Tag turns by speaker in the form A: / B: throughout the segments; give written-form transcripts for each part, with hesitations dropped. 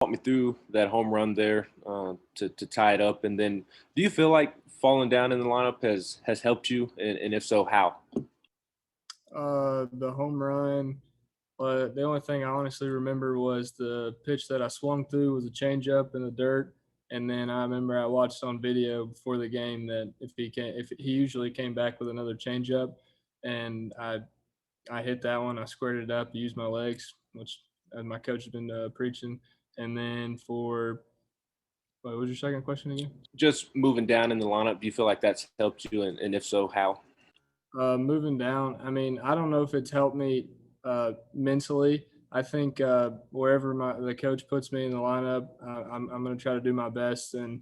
A: walk me through that home run there to tie it up? And then, do you feel like falling down in the lineup has helped you? And if so, how?
B: The home run. But the only thing I honestly remember was the pitch that I swung through was a changeup in the dirt. And then I remember I watched on video before the game that if he usually came back with another changeup, and I hit that one, I squared it up, used my legs, which as my coach has been preaching. And then what was your second question again?
A: Just moving down in the lineup, do you feel like that's helped you? And if so, how?
B: Moving down, I mean, I don't know if it's helped me mentally. I think wherever the coach puts me in the lineup, I'm going to try to do my best, and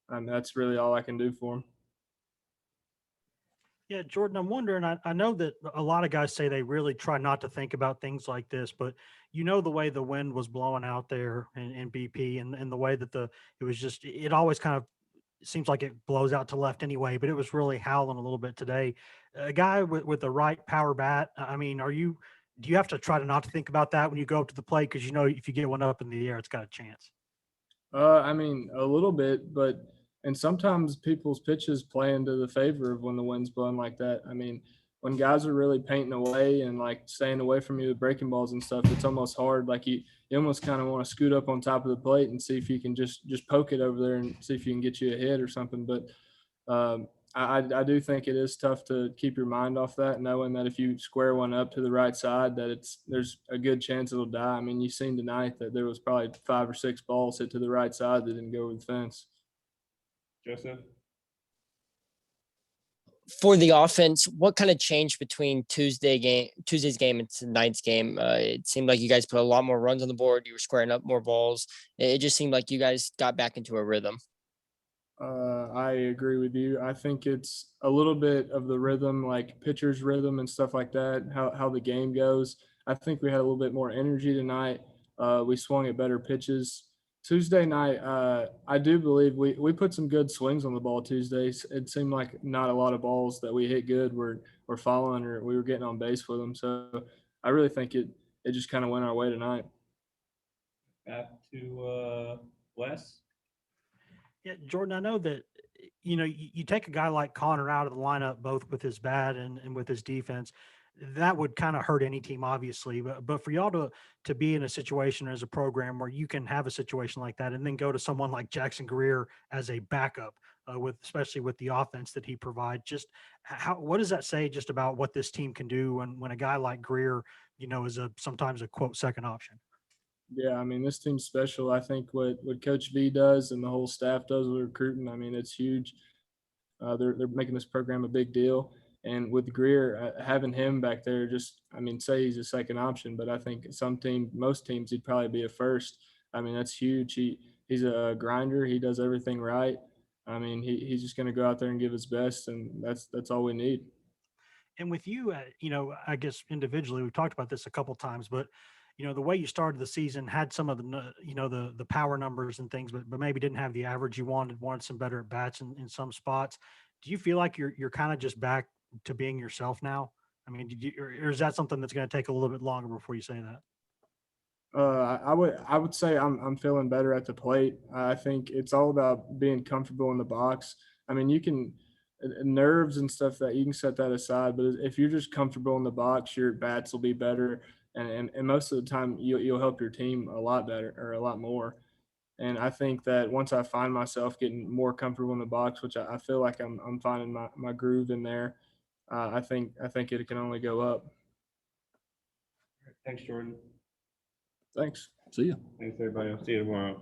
B: that's really all I can do for him.
C: Yeah, Jordan, I'm wondering. I know that a lot of guys say they really try not to think about things like this, but the way the wind was blowing out there in BP, and the way that it was just, it always kind of seems like it blows out to left anyway, but it was really howling a little bit today. A guy with the right power bat, I mean, do you have to try to not to think about that when you go up to the plate? Because if you get one up in the air, it's got a chance.
B: I mean, a little bit, but and sometimes people's pitches play into the favor of when the wind's blowing like that. I mean, when guys are really painting away and like staying away from you with breaking balls and stuff, it's almost hard. Like you almost kind of want to scoot up on top of the plate and see if you can just poke it over there and see if you can get you a hit or something. But I do think it is tough to keep your mind off that, knowing that if you square one up to the right side, that there's a good chance it'll die. I mean, you've seen tonight that there was probably 5 or 6 balls hit to the right side that didn't go over the fence.
A: Joseph?
D: For the offense, what kind of changed between Tuesday's game and tonight's game? It seemed like you guys put a lot more runs on the board. You were squaring up more balls. It just seemed like you guys got back into a rhythm.
B: I agree with you. I think it's a little bit of the rhythm, like pitcher's rhythm and stuff like that, how the game goes. I think we had a little bit more energy tonight. We swung at better pitches. Tuesday night, I do believe we put some good swings on the ball Tuesdays. It seemed like not a lot of balls that we hit good were following or we were getting on base with them. So I really think it just kind of went our way tonight.
A: Back to Wes.
C: Yeah, Jordan, I know that you take a guy like Connor out of the lineup, both with his bat and with his defense. That would kind of hurt any team, obviously. But for y'all to be in a situation as a program where you can have a situation like that, and then go to someone like Jackson Greer as a backup, with especially with the offense that he provides, just what does that say just about what this team can do when a guy like Greer, is sometimes a quote second option?
B: Yeah, I mean, this team's special. I think what Coach V does and the whole staff does with recruiting, I mean, it's huge. They're making this program a big deal. And with Greer, having him back there, just I mean, say he's a second option, but I think most teams, he'd probably be a first. I mean, that's huge. He's a grinder. He does everything right. I mean, he's just going to go out there and give his best, and that's all we need.
C: And with you, I guess individually, we've talked about this a couple times, but the way you started the season had some of the power numbers and things, but maybe didn't have the average you wanted some better at bats in some spots. Do you feel like you're kind of just back to being yourself now? I mean, or is that something that's going to take a little bit longer before you say that?
B: I would say I'm feeling better at the plate. I think it's all about being comfortable in the box. I mean, you can nerves and stuff that you can set that aside, but if you're just comfortable in the box, your bats will be better, and most of the time you'll help your team a lot better or a lot more. And I think that once I find myself getting more comfortable in the box, which I feel like I'm finding my groove in there, I think it can only go up.
A: Thanks, Jordan.
B: Thanks.
E: See ya.
A: Thanks, everybody. I'll see you tomorrow.